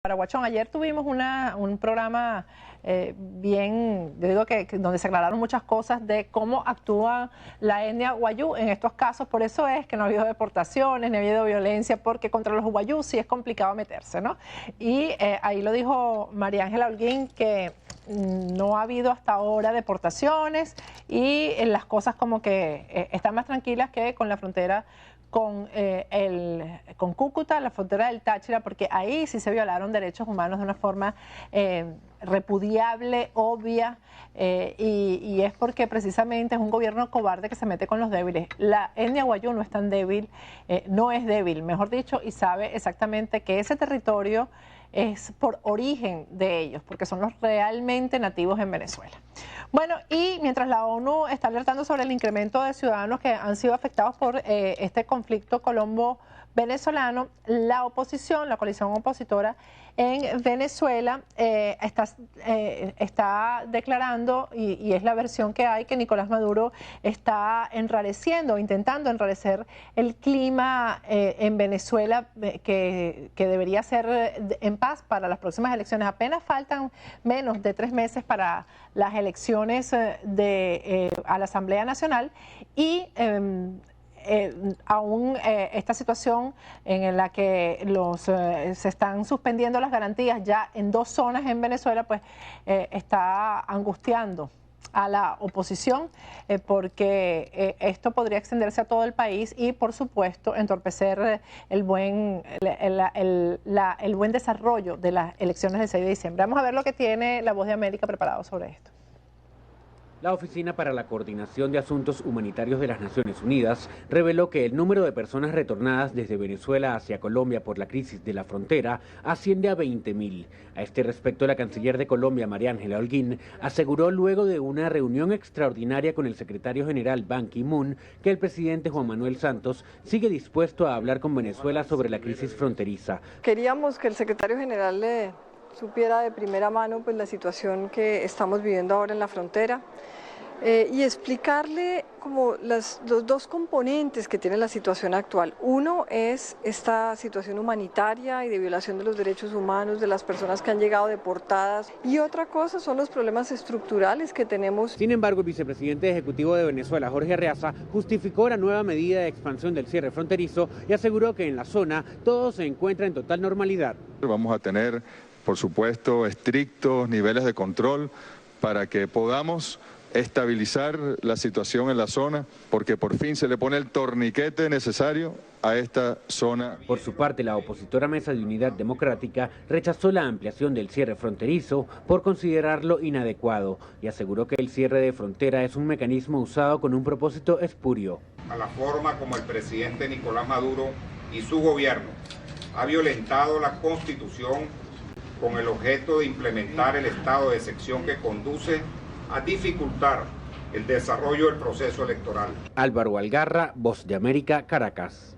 Paraguachón, ayer tuvimos un programa bien, yo digo que donde se aclararon muchas cosas de cómo actúa la etnia guayú en estos casos. Por eso es que no ha habido deportaciones, ni ha habido violencia, porque contra los guayú sí es complicado meterse, ¿no? Y ahí lo dijo María Ángela Holguín, que no ha habido hasta ahora deportaciones y las cosas como que están más tranquilas que con la frontera con Cúcuta, la frontera del Táchira, porque ahí sí se violaron derechos humanos de una forma repudiable, obvia, y es porque precisamente es un gobierno cobarde que se mete con los débiles. La etnia guayú no es tan débil, no es débil, mejor dicho, y sabe exactamente que ese territorio es por origen de ellos, porque son los realmente nativos en Venezuela. Bueno, y mientras la ONU está alertando sobre el incremento de ciudadanos que han sido afectados por este conflicto colombo-venezolano, la oposición, la coalición opositora en Venezuela está declarando, y es la versión que hay, que Nicolás Maduro está enrareciendo, intentando enrarecer el clima en Venezuela, que debería ser en paz para las próximas elecciones. Apenas faltan menos de 3 meses para las elecciones a la Asamblea Nacional y aún esta situación en la que se están suspendiendo las garantías ya en 2 zonas en Venezuela, pues está angustiando a la oposición porque esto podría extenderse a todo el país y, por supuesto, entorpecer el buen desarrollo de las elecciones del 6 de diciembre. Vamos a ver lo que tiene La Voz de América preparado sobre esto. La Oficina para la Coordinación de Asuntos Humanitarios de las Naciones Unidas reveló que el número de personas retornadas desde Venezuela hacia Colombia por la crisis de la frontera asciende a 20.000. A este respecto, la canciller de Colombia, María Ángela Holguín, aseguró luego de una reunión extraordinaria con el secretario general Ban Ki-moon que el presidente Juan Manuel Santos sigue dispuesto a hablar con Venezuela sobre la crisis fronteriza. Queríamos que el secretario general supiera de primera mano pues la situación que estamos viviendo ahora en la frontera y explicarle como los 2 componentes que tiene la situación actual. Uno es esta situación humanitaria y de violación de los derechos humanos de las personas que han llegado deportadas, y otra cosa son los problemas estructurales que tenemos. Sin embargo, el vicepresidente ejecutivo de Venezuela, Jorge Arreaza, justificó la nueva medida de expansión del cierre fronterizo y aseguró que en la zona todo se encuentra en total normalidad. Vamos a tener, por supuesto, estrictos niveles de control para que podamos estabilizar la situación en la zona, porque por fin se le pone el torniquete necesario a esta zona. Por su parte, la opositora Mesa de Unidad Democrática rechazó la ampliación del cierre fronterizo por considerarlo inadecuado y aseguró que el cierre de frontera es un mecanismo usado con un propósito espurio. A la forma como el presidente Nicolás Maduro y su gobierno ha violentado la Constitución con el objeto de implementar el estado de excepción que conduce a dificultar el desarrollo del proceso electoral. Álvaro Algarra, Voz de América, Caracas.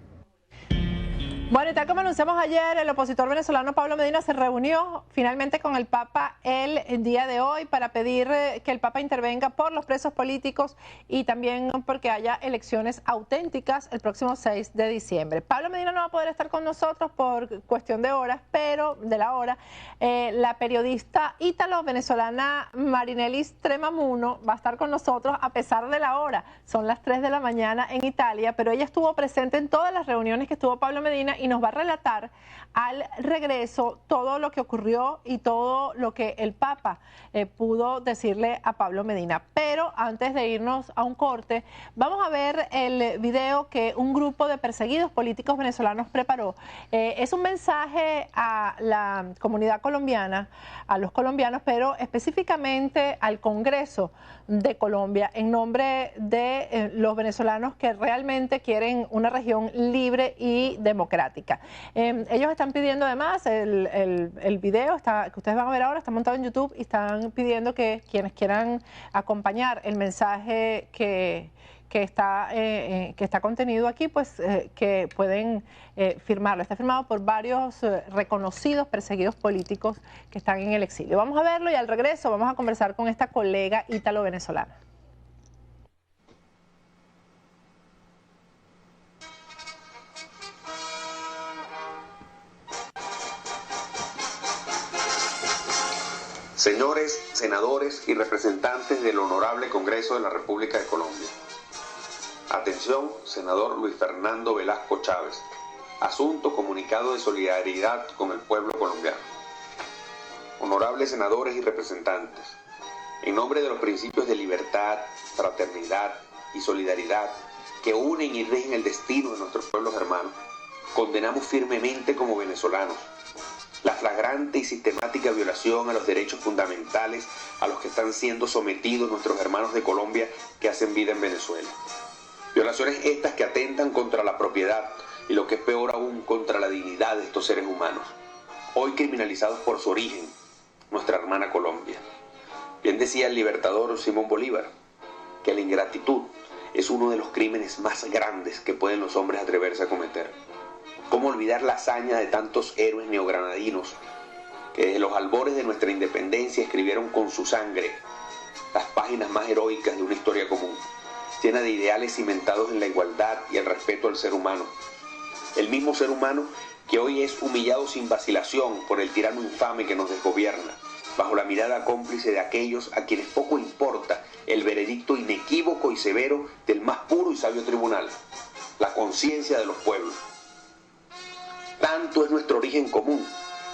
Bueno, y tal como anunciamos ayer, el opositor venezolano Pablo Medina se reunió finalmente con el Papa el día de hoy para pedir que el Papa intervenga por los presos políticos y también porque haya elecciones auténticas el próximo 6 de diciembre. Pablo Medina no va a poder estar con nosotros por cuestión de horas, pero la periodista ítalo-venezolana Marinelis Tremamuno va a estar con nosotros a pesar de la hora. Son las 3 de la mañana en Italia, pero ella estuvo presente en todas las reuniones que estuvo Pablo Medina y nos va a relatar al regreso todo lo que ocurrió y todo lo que el Papa pudo decirle a Pablo Medina. Pero antes de irnos a un corte, vamos a ver el video que un grupo de perseguidos políticos venezolanos preparó. Es un mensaje a la comunidad colombiana, a los colombianos, pero específicamente al Congreso de Colombia, en nombre de los venezolanos que realmente quieren una región libre y democrática. Ellos están pidiendo además, el video que ustedes van a ver ahora está montado en YouTube y están pidiendo que quienes quieran acompañar el mensaje que está contenido aquí, pues que pueden firmarlo. Está firmado por varios reconocidos perseguidos políticos que están en el exilio. Vamos a verlo y al regreso vamos a conversar con esta colega ítalo-venezolana. Señores senadores y representantes del Honorable Congreso de la República de Colombia. Atención, senador Luis Fernando Velasco Chávez. Asunto comunicado de solidaridad con el pueblo colombiano. Honorables senadores y representantes, en nombre de los principios de libertad, fraternidad y solidaridad que unen y rigen el destino de nuestros pueblos hermanos, condenamos firmemente como venezolanos la flagrante y sistemática violación a los derechos fundamentales a los que están siendo sometidos nuestros hermanos de Colombia que hacen vida en Venezuela. Violaciones estas que atentan contra la propiedad y, lo que es peor aún, contra la dignidad de estos seres humanos, hoy criminalizados por su origen, nuestra hermana Colombia. Bien decía el libertador Simón Bolívar que la ingratitud es uno de los crímenes más grandes que pueden los hombres atreverse a cometer. ¿Cómo olvidar la hazaña de tantos héroes neogranadinos que desde los albores de nuestra independencia escribieron con su sangre las páginas más heroicas de una historia común, llena de ideales cimentados en la igualdad y el respeto al ser humano? El mismo ser humano que hoy es humillado sin vacilación por el tirano infame que nos desgobierna, bajo la mirada cómplice de aquellos a quienes poco importa el veredicto inequívoco y severo del más puro y sabio tribunal, la conciencia de los pueblos. Tanto es nuestro origen común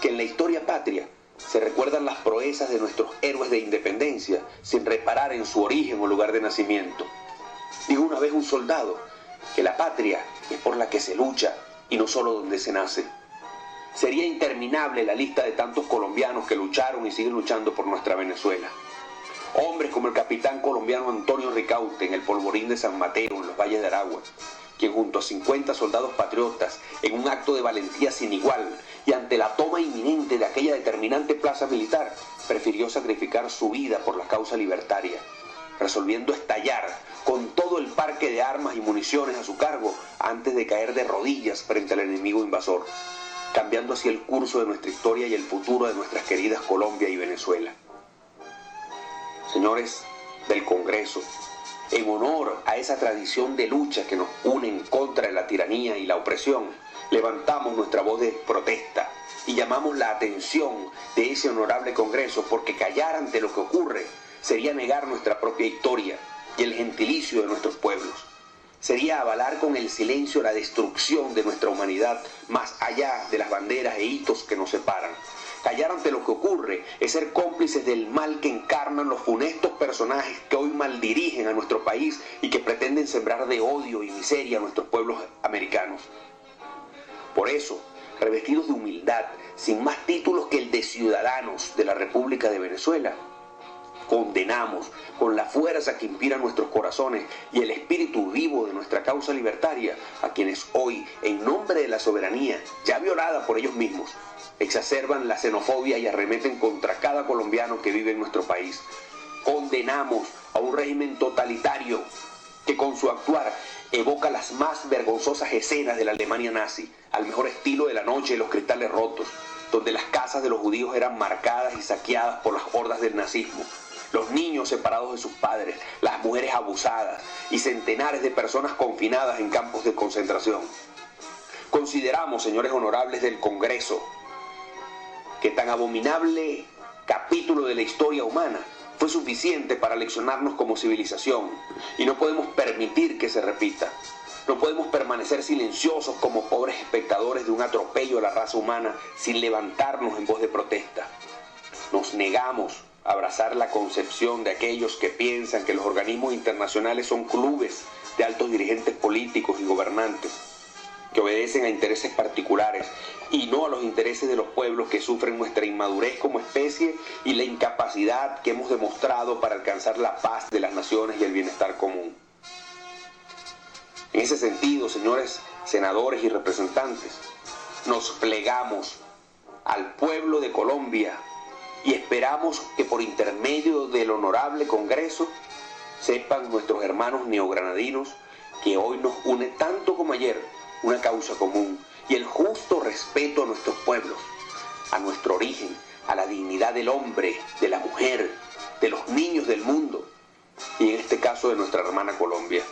que en la historia patria se recuerdan las proezas de nuestros héroes de independencia sin reparar en su origen o lugar de nacimiento. Dijo una vez un soldado que la patria es por la que se lucha y no solo donde se nace. Sería interminable la lista de tantos colombianos que lucharon y siguen luchando por nuestra Venezuela. Hombres como el capitán colombiano Antonio Ricaurte en el Polvorín de San Mateo, en los Valles de Aragua, quien junto a 50 soldados patriotas, en un acto de valentía sin igual y ante la toma inminente de aquella determinante plaza militar, prefirió sacrificar su vida por la causa libertaria, resolviendo estallar con todo el parque de armas y municiones a su cargo antes de caer de rodillas frente al enemigo invasor, cambiando así el curso de nuestra historia y el futuro de nuestras queridas Colombia y Venezuela. Señores del Congreso, en honor a esa tradición de lucha que nos une en contra de la tiranía y la opresión, levantamos nuestra voz de protesta y llamamos la atención de ese honorable Congreso, porque callar ante lo que ocurre sería negar nuestra propia historia y el gentilicio de nuestros pueblos. Sería avalar con el silencio la destrucción de nuestra humanidad más allá de las banderas e hitos que nos separan. Callar ante lo que ocurre es ser cómplices del mal que encarnan los funestos personajes que hoy maldirigen a nuestro país y que pretenden sembrar de odio y miseria a nuestros pueblos americanos. Por eso, revestidos de humildad, sin más títulos que el de ciudadanos de la República de Venezuela, condenamos con la fuerza que inspira nuestros corazones y el espíritu vivo de nuestra causa libertaria a quienes hoy, en nombre de la soberanía, ya violada por ellos mismos, exacerban la xenofobia y arremeten contra cada colombiano que vive en nuestro país. Condenamos a un régimen totalitario que con su actuar evoca las más vergonzosas escenas de la Alemania nazi, al mejor estilo de La noche de los cristales rotos, donde las casas de los judíos eran marcadas y saqueadas por las hordas del nazismo, los niños separados de sus padres, las mujeres abusadas y centenares de personas confinadas en campos de concentración. Consideramos, señores honorables del Congreso, que tan abominable capítulo de la historia humana fue suficiente para leccionarnos como civilización y no podemos permitir que se repita. No podemos permanecer silenciosos como pobres espectadores de un atropello a la raza humana sin levantarnos en voz de protesta. Nos negamos a abrazar la concepción de aquellos que piensan que los organismos internacionales son clubes de altos dirigentes políticos y gobernantes que obedecen a intereses particulares y no a los intereses de los pueblos que sufren nuestra inmadurez como especie y la incapacidad que hemos demostrado para alcanzar la paz de las naciones y el bienestar común. En ese sentido, señores senadores y representantes, nos plegamos al pueblo de Colombia y esperamos que por intermedio del honorable Congreso sepan nuestros hermanos neogranadinos que hoy nos une tanto como ayer una causa común y el justo respeto a nuestros pueblos, a nuestro origen, a la dignidad del hombre, de la mujer, de los niños del mundo y en este caso de nuestra hermana Colombia.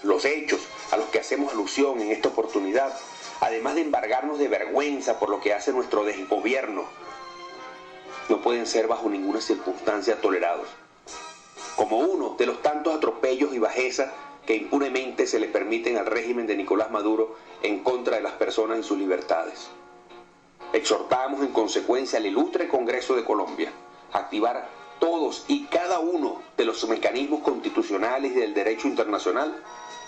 Los hechos a los que hacemos alusión en esta oportunidad, además de embargarnos de vergüenza por lo que hace nuestro desgobierno, no pueden ser bajo ninguna circunstancia tolerados. Como uno de los tantos atropellos y bajezas que impunemente se le permiten al régimen de Nicolás Maduro en contra de las personas y sus libertades. Exhortamos en consecuencia al ilustre Congreso de Colombia a activar todos y cada uno de los mecanismos constitucionales y del derecho internacional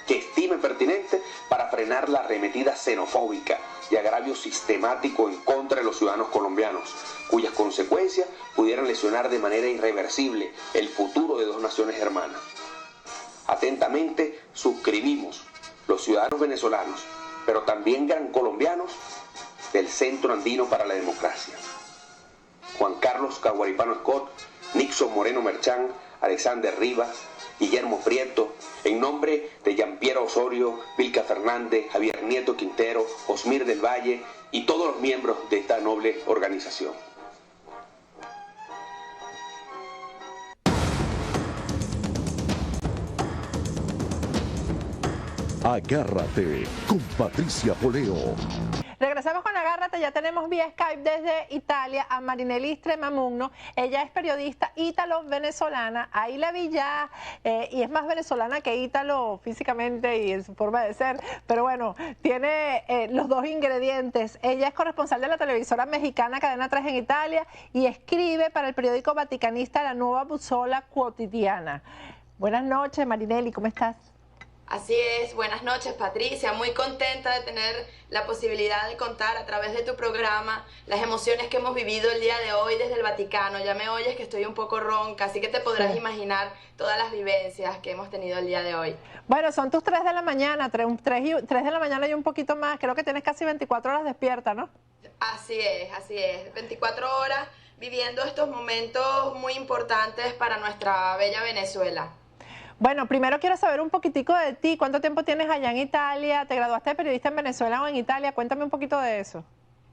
que estime pertinente para frenar la arremetida xenofóbica y agravio sistemático en contra de los ciudadanos colombianos, cuyas consecuencias pudieran lesionar de manera irreversible el futuro de dos naciones hermanas. Atentamente suscribimos los ciudadanos venezolanos, pero también gran colombianos del Centro Andino para la Democracia. Juan Carlos Caguaripano Scott, Nixon Moreno Merchán, Alexander Rivas, Guillermo Prieto, en nombre de Jean-Pierre Osorio, Vilca Fernández, Javier Nieto Quintero, Osmir del Valle y todos los miembros de esta noble organización. Agárrate con Patricia Poleo. Regresamos con Agárrate, ya tenemos vía Skype desde Italia a Marinelli Stremamugno. Ella es periodista ítalo-venezolana, ahí la vi ya, y es más venezolana que ítalo físicamente y en su forma de ser, pero bueno, tiene los dos ingredientes. Ella es corresponsal de la televisora mexicana Cadena 3 en Italia y escribe para el periódico vaticanista La Nuova Bussola Quotidiana. Buenas noches, Marinelli, ¿cómo estás? Así es, buenas noches Patricia, muy contenta de tener la posibilidad de contar a través de tu programa las emociones que hemos vivido el día de hoy desde el Vaticano. Ya me oyes que estoy un poco ronca, así que te podrás imaginar todas las vivencias que hemos tenido el día de hoy. Bueno, son tus 3 de la mañana, 3 de la mañana y un poquito más, creo que tienes casi 24 horas despierta, ¿no? Así es, 24 horas viviendo estos momentos muy importantes para nuestra bella Venezuela. Bueno, primero quiero saber un poquitico de ti. ¿Cuánto tiempo tienes allá en Italia? ¿Te graduaste de periodista en Venezuela o en Italia? Cuéntame un poquito de eso.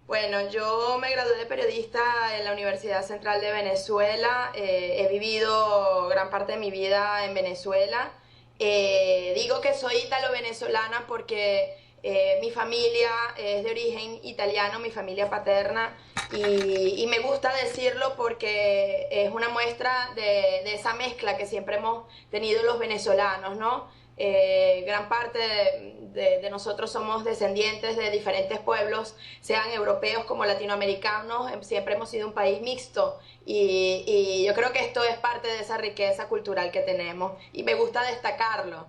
Bueno, yo me gradué de periodista en la Universidad Central de Venezuela. He vivido gran parte de mi vida en Venezuela. Digo que soy ítalo-venezolana porque mi familia es de origen italiano, mi familia paterna, y me gusta decirlo porque es una muestra de esa mezcla que siempre hemos tenido los venezolanos, ¿no? Gran parte de nosotros somos descendientes de diferentes pueblos, sean europeos como latinoamericanos, siempre hemos sido un país mixto y yo creo que esto es parte de esa riqueza cultural que tenemos y me gusta destacarlo.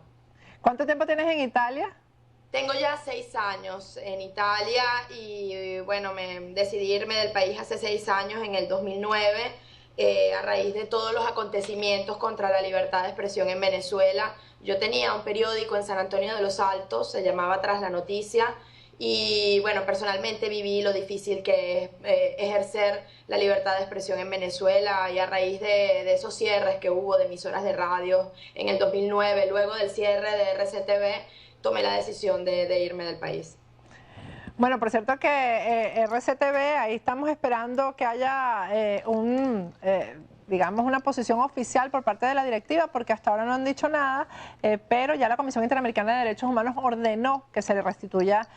¿Cuánto tiempo tienes en Italia? Tengo ya 6 años en Italia y bueno, decidí irme del país hace 6 años, en el 2009, a raíz de todos los acontecimientos contra la libertad de expresión en Venezuela. Yo tenía un periódico en San Antonio de los Altos, se llamaba Tras la Noticia, y bueno, personalmente viví lo difícil que es ejercer la libertad de expresión en Venezuela, y a raíz de esos cierres que hubo de emisoras de radio en el 2009, luego del cierre de RCTV, tomé la decisión de irme del país. Bueno, por cierto que RCTV, ahí estamos esperando que haya digamos, una posición oficial por parte de la directiva, porque hasta ahora no han dicho nada, pero ya la Comisión Interamericana de Derechos Humanos ordenó que se le restituya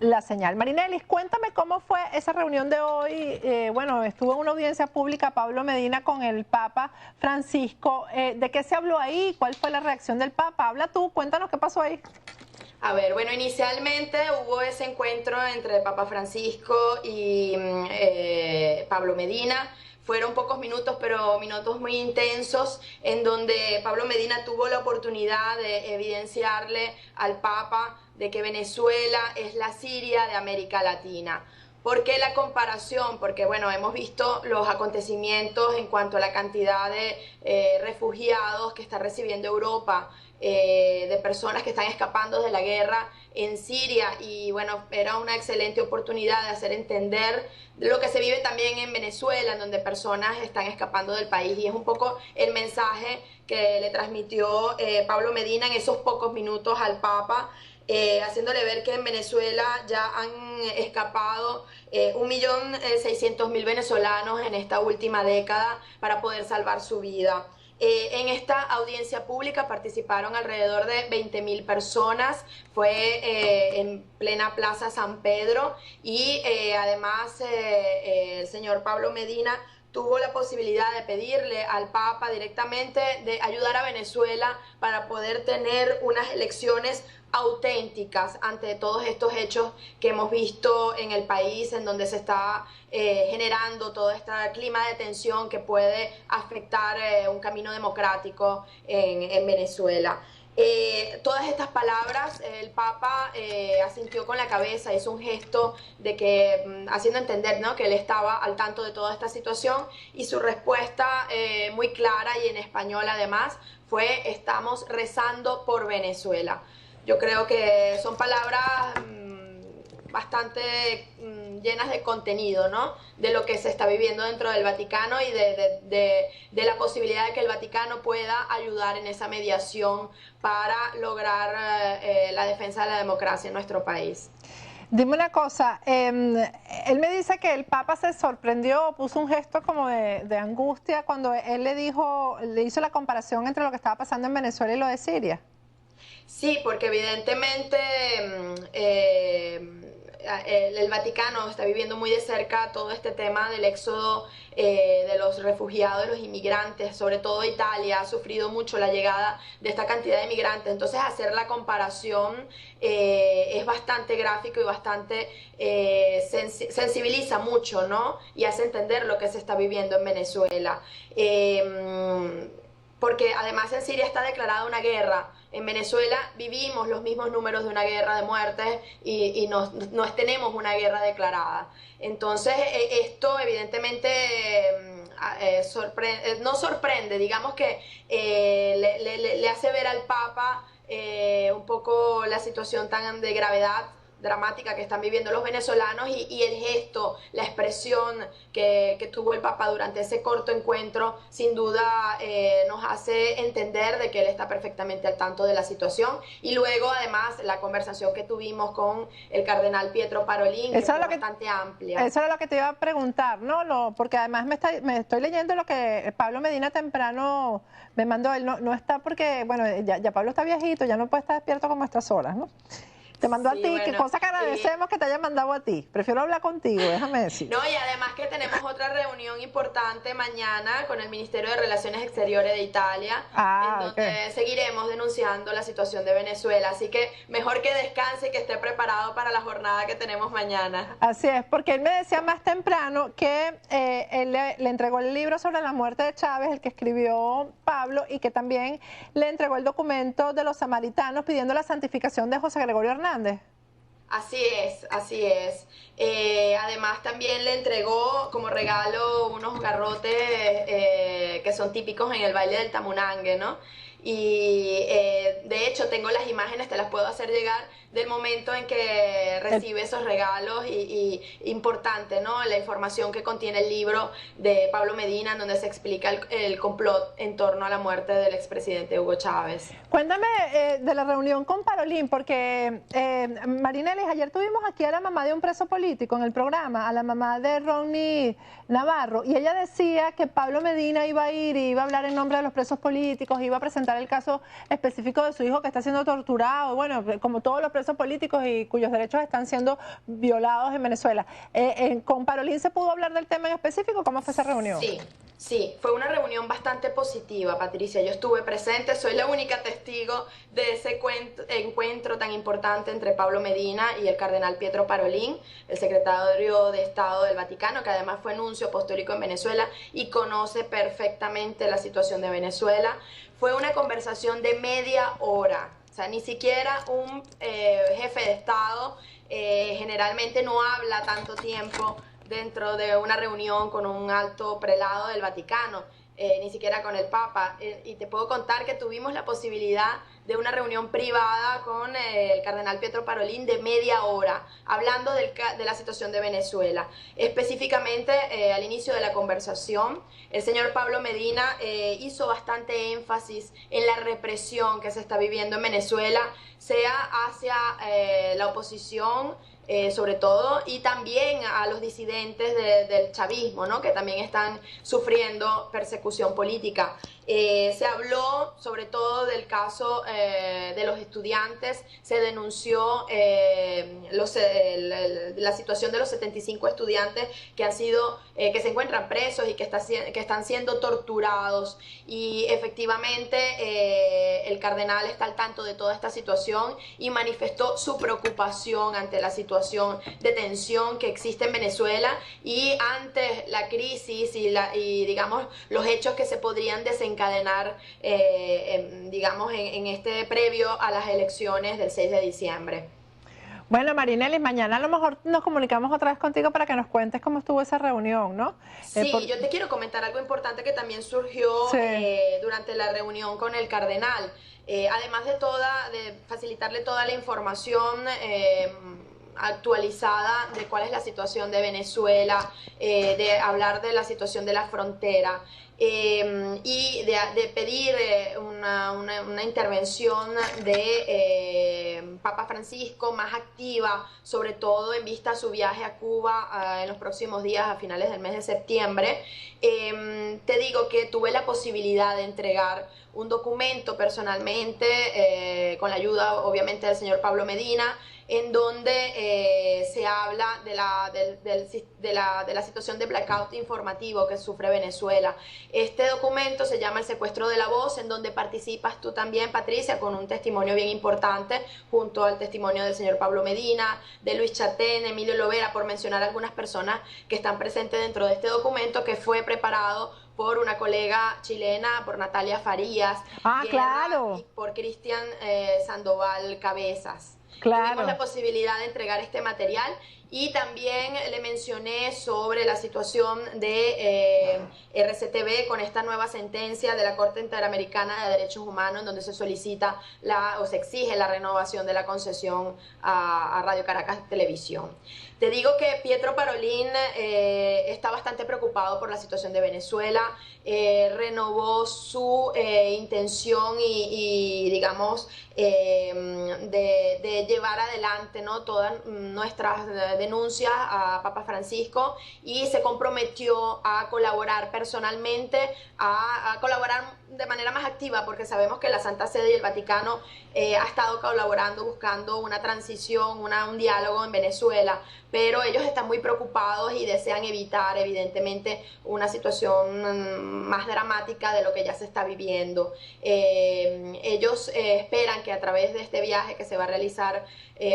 la señal. Marinelli, cuéntame cómo fue esa reunión de hoy. Bueno, estuvo en una audiencia pública Pablo Medina con el Papa Francisco. ¿De qué se habló ahí? ¿Cuál fue la reacción del Papa? Habla tú, cuéntanos qué pasó ahí. A ver, bueno, inicialmente hubo ese encuentro entre Papa Francisco y Pablo Medina. Fueron pocos minutos, pero minutos muy intensos, en donde Pablo Medina tuvo la oportunidad de evidenciarle al Papa de que Venezuela es la Siria de América Latina. ¿Por qué la comparación? Porque, bueno, hemos visto los acontecimientos en cuanto a la cantidad de refugiados que está recibiendo Europa, de personas que están escapando de la guerra en Siria, y bueno, era una excelente oportunidad de hacer entender lo que se vive también en Venezuela, en donde personas están escapando del país, y es un poco el mensaje que le transmitió Pablo Medina en esos pocos minutos al Papa, haciéndole ver que en Venezuela ya han escapado 1.600.000 venezolanos en esta última década para poder salvar su vida. En esta audiencia pública participaron alrededor de 20.000 personas, fue en plena Plaza San Pedro, y además el señor Pablo Medina tuvo la posibilidad de pedirle al Papa directamente de ayudar a Venezuela para poder tener unas elecciones auténticas ante todos estos hechos que hemos visto en el país, en donde se está generando todo este clima de tensión que puede afectar un camino democrático en Venezuela. Todas estas palabras el Papa asintió con la cabeza, hizo un gesto de que haciendo entender, ¿no?, que él estaba al tanto de toda esta situación, y su respuesta muy clara y en español además fue: estamos rezando por Venezuela. Yo creo que son palabras bastante llenas de contenido, ¿no?, de lo que se está viviendo dentro del Vaticano y de la posibilidad de que el Vaticano pueda ayudar en esa mediación para lograr la defensa de la democracia en nuestro país. Dime una cosa, él me dice que el Papa se sorprendió, puso un gesto como de angustia cuando él le hizo la comparación entre lo que estaba pasando en Venezuela y lo de Siria. Sí, porque evidentemente el Vaticano está viviendo muy de cerca todo este tema del éxodo de los refugiados, de los inmigrantes, sobre todo Italia ha sufrido mucho la llegada de esta cantidad de migrantes. Entonces hacer la comparación es bastante gráfico y bastante sensibiliza mucho, ¿no?, y hace entender lo que se está viviendo en Venezuela. Porque además en Siria está declarada una guerra. En Venezuela vivimos los mismos números de una guerra de muertes y no tenemos una guerra declarada. Entonces esto evidentemente no sorprende, digamos que le hace ver al Papa un poco la situación tan de gravedad dramática que están viviendo los venezolanos y el gesto, la expresión que tuvo el Papa durante ese corto encuentro, sin duda nos hace entender de que él está perfectamente al tanto de la situación. Y luego, además, la conversación que tuvimos con el cardenal Pietro Parolin, que fue bastante amplia. Eso era lo que te iba a preguntar, ¿no? Porque además me estoy leyendo lo que Pablo Medina temprano me mandó. Él no está porque, bueno, ya Pablo está viejito, ya no puede estar despierto como a estas horas, ¿no? Te mandó a ti, bueno, que cosa que agradecemos que te haya mandado a ti. Prefiero hablar contigo, déjame decir. No, y además que tenemos otra reunión importante mañana con el Ministerio de Relaciones Exteriores de Italia, en donde seguiremos denunciando la situación de Venezuela. Así que mejor que descanse y que esté preparado para la jornada que tenemos mañana. Así es, porque él me decía más temprano que él le entregó el libro sobre la muerte de Chávez, el que escribió Pablo, y que también le entregó el documento de los samaritanos pidiendo la santificación de José Gregorio Hernández. Así es, así es. Además también le entregó como regalo unos garrotes que son típicos en el baile del Tamunangue, ¿no? Y de hecho tengo las imágenes, te las puedo hacer llegar, del momento en que recibe esos regalos y importante, ¿no?, la información que contiene el libro de Pablo Medina, en donde se explica el complot en torno a la muerte del expresidente Hugo Chávez. Cuéntame de la reunión con Parolin, porque Marinelis, ayer tuvimos aquí a la mamá de un preso político en el programa, a la mamá de Ronnie Navarro, y ella decía que Pablo Medina iba a ir y iba a hablar en nombre de los presos políticos, iba a presentar el caso específico de su hijo que está siendo torturado, bueno, como todos los presos políticos y cuyos derechos están siendo violados en Venezuela. ¿Con Parolin se pudo hablar del tema en específico? ¿Cómo fue esa reunión? Sí, fue una reunión bastante positiva, Patricia. Yo estuve presente, soy la única testigo de ese encuentro tan importante entre Pablo Medina y el cardenal Pietro Parolin, el secretario de Estado del Vaticano, que además fue nuncio apostólico en Venezuela y conoce perfectamente la situación de Venezuela. Fue una conversación de media hora. O sea, ni siquiera un jefe de Estado generalmente no habla tanto tiempo dentro de una reunión con un alto prelado del Vaticano, ni siquiera con el Papa. Y te puedo contar que tuvimos la posibilidad de una reunión privada con el cardenal Pietro Parolin de media hora, hablando de la situación de Venezuela. Específicamente, al inicio de la conversación, el señor Pablo Medina hizo bastante énfasis en la represión que se está viviendo en Venezuela, sea hacia la oposición, sobre todo, y también a los disidentes del chavismo, ¿no? Que también están sufriendo persecución política. Se habló sobre todo del caso de los estudiantes, se denunció la situación de los 75 estudiantes que han sido, que se encuentran presos y que están siendo torturados, y efectivamente el cardenal está al tanto de toda esta situación y manifestó su preocupación ante la situación de tensión que existe en Venezuela y ante la crisis y digamos los hechos que se podrían desencadenar digamos en este previo a las elecciones del 6 de diciembre. Bueno, Marinelis, mañana a lo mejor nos comunicamos otra vez contigo para que nos cuentes cómo estuvo esa reunión, ¿no? Sí, yo te quiero comentar algo importante que también surgió durante la reunión con el cardenal. Además de facilitarle toda la información actualizada de cuál es la situación de Venezuela, de hablar de la situación de la frontera, y de pedir una intervención de Papa Francisco más activa, sobre todo en vista a su viaje a Cuba en los próximos días, a finales del mes de septiembre. Te digo que tuve la posibilidad de entregar un documento personalmente, con la ayuda obviamente del señor Pablo Medina, en donde se habla de la situación de blackout informativo que sufre Venezuela. Este documento se llama El secuestro de la voz, en donde participas tú también, Patricia, con un testimonio bien importante, junto al testimonio del señor Pablo Medina, de Luis Chatén, Emilio Lovera, por mencionar algunas personas que están presentes dentro de este documento, que fue preparado por una colega chilena, por Natalia Farías, claro, y por Cristian Sandoval Cabezas. Claro. Tuvimos la posibilidad de entregar este material y también le mencioné sobre la situación de RCTV con esta nueva sentencia de la Corte Interamericana de Derechos Humanos, en donde se solicita o se exige la renovación de la concesión a Radio Caracas Televisión. Te digo que Pietro Parolin está bastante preocupado por la situación de Venezuela, renovó su intención y digamos, de llevar adelante, ¿no?, todas nuestras denuncias a Papa Francisco, y se comprometió a colaborar personalmente, a colaborar de manera más activa, porque sabemos que la Santa Sede y el Vaticano ha estado colaborando, buscando una transición, un diálogo en Venezuela, pero ellos están muy preocupados y desean evitar, evidentemente, una situación más dramática de lo que ya se está viviendo. Ellos esperan que a través de este viaje que se va a realizar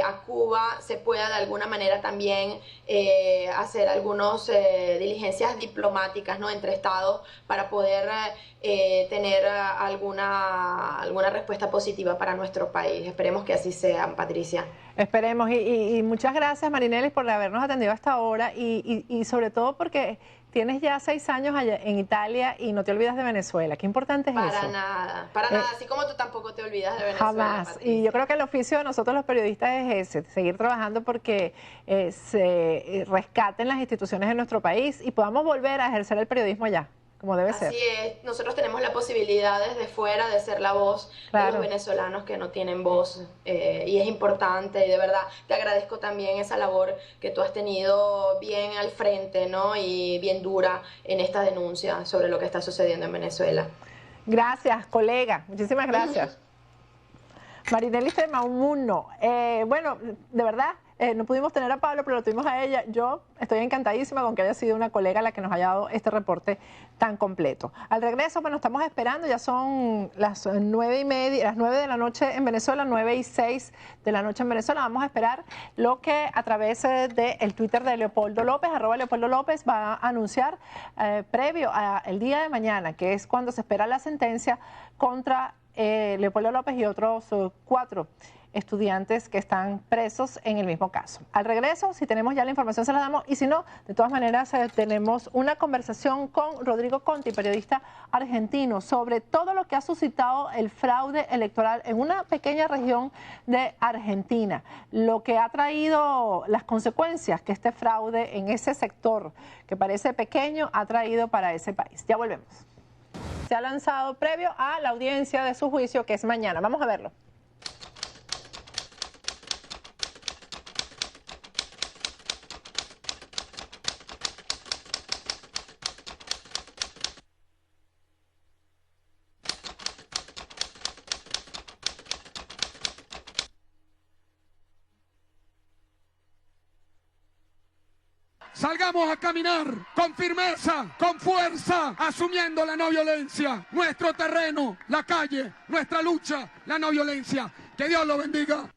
a Cuba se pueda de alguna manera también hacer algunas diligencias diplomáticas, ¿no?, entre estados, para poder tener alguna respuesta positiva para nuestro país. Esperemos que así sea, Patricia. Esperemos, y muchas gracias, Marinelis, por habernos atendido hasta ahora, y sobre todo porque tienes ya 6 años allá en Italia y no te olvidas de Venezuela. Qué importante es eso. Para nada, así como tú tampoco te olvidas de Venezuela. Jamás. Patricia. Y yo creo que el oficio de nosotros los periodistas es ese, seguir trabajando porque se rescaten las instituciones de nuestro país y podamos volver a ejercer el periodismo allá, como debe ser. Así es, nosotros tenemos la posibilidad desde fuera de ser la voz de los venezolanos que no tienen voz, y es importante, y de verdad te agradezco también esa labor que tú has tenido bien al frente, ¿no?, y bien dura en esta denuncia sobre lo que está sucediendo en Venezuela. Gracias, colega, muchísimas gracias. Marinelis Tremaumuno, bueno, de verdad, no pudimos tener a Pablo, pero lo tuvimos a ella. Yo estoy encantadísima con que haya sido una colega la que nos haya dado este reporte tan completo. Al regreso, bueno, estamos esperando, ya son las 9:30, las 9 de la noche en Venezuela, 9:06 de la noche en Venezuela. Vamos a esperar lo que a través del Twitter de Leopoldo López, @LeopoldoLópez, va a anunciar previo al día de mañana, que es cuando se espera la sentencia contra Leopoldo López y otros 4 estudiantes que están presos en el mismo caso. Al regreso, si tenemos ya la información, se la damos, y si no, de todas maneras, tenemos una conversación con Rodrigo Conti, periodista argentino, sobre todo lo que ha suscitado el fraude electoral en una pequeña región de Argentina, lo que ha traído, las consecuencias que este fraude en ese sector, que parece pequeño, ha traído para ese país. Ya volvemos. Se ha lanzado previo a la audiencia de su juicio, que es mañana. Vamos a verlo. salgamos a caminar con firmeza, con fuerza, asumiendo la no violencia. Nuestro terreno, la calle, nuestra lucha, la no violencia. Que Dios lo bendiga.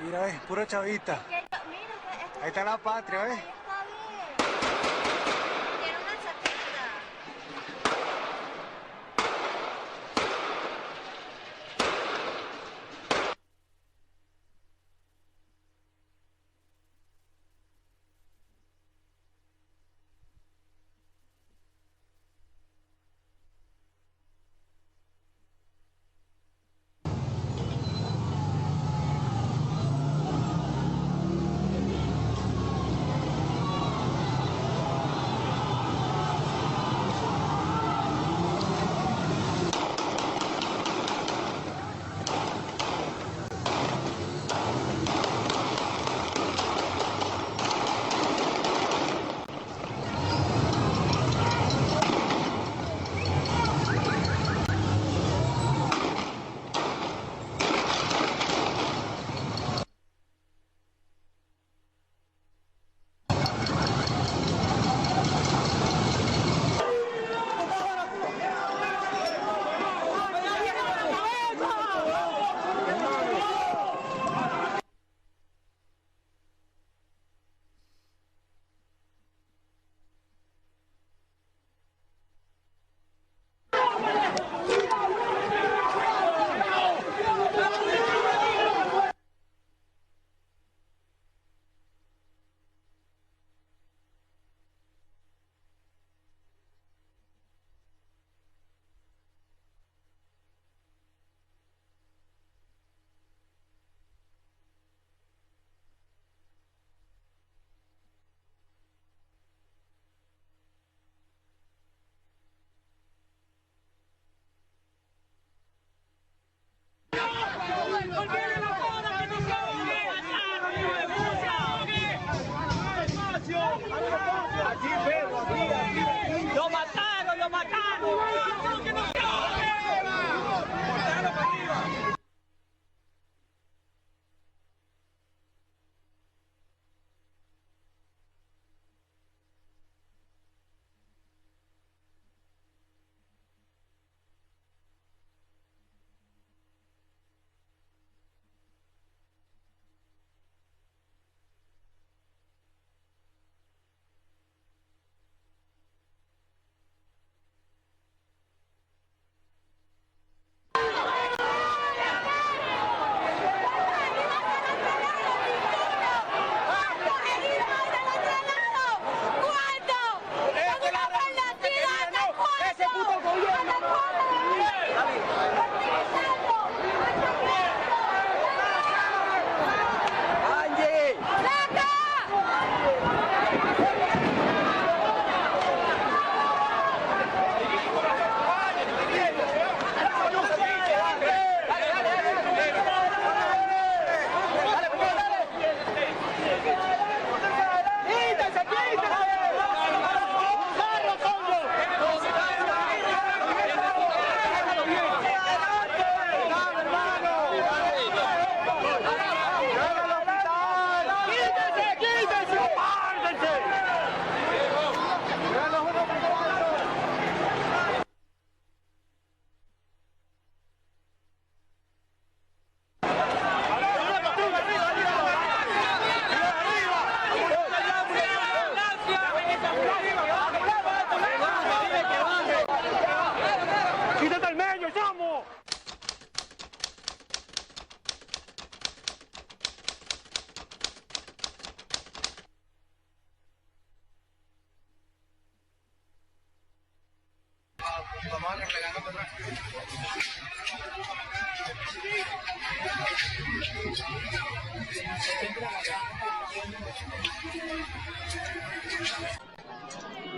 Mira, puro chavista. Ahí está la patria, ¿ves?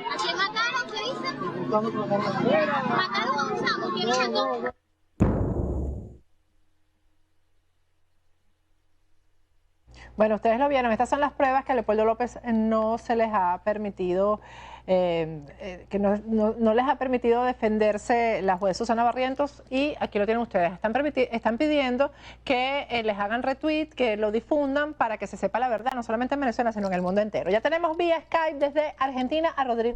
¿A quién mataron? ¿Qué dicen? Mataron a un chamo. ¿Quién lo mató? Bueno, ustedes lo vieron, estas son las pruebas que a Leopoldo López no se les ha permitido, que no les ha permitido defenderse la juez Susana Barrientos, y aquí lo tienen ustedes. Están pidiendo que les hagan retweet, que lo difundan para que se sepa la verdad, no solamente en Venezuela, sino en el mundo entero. Ya tenemos vía Skype desde Argentina a Rodrigo.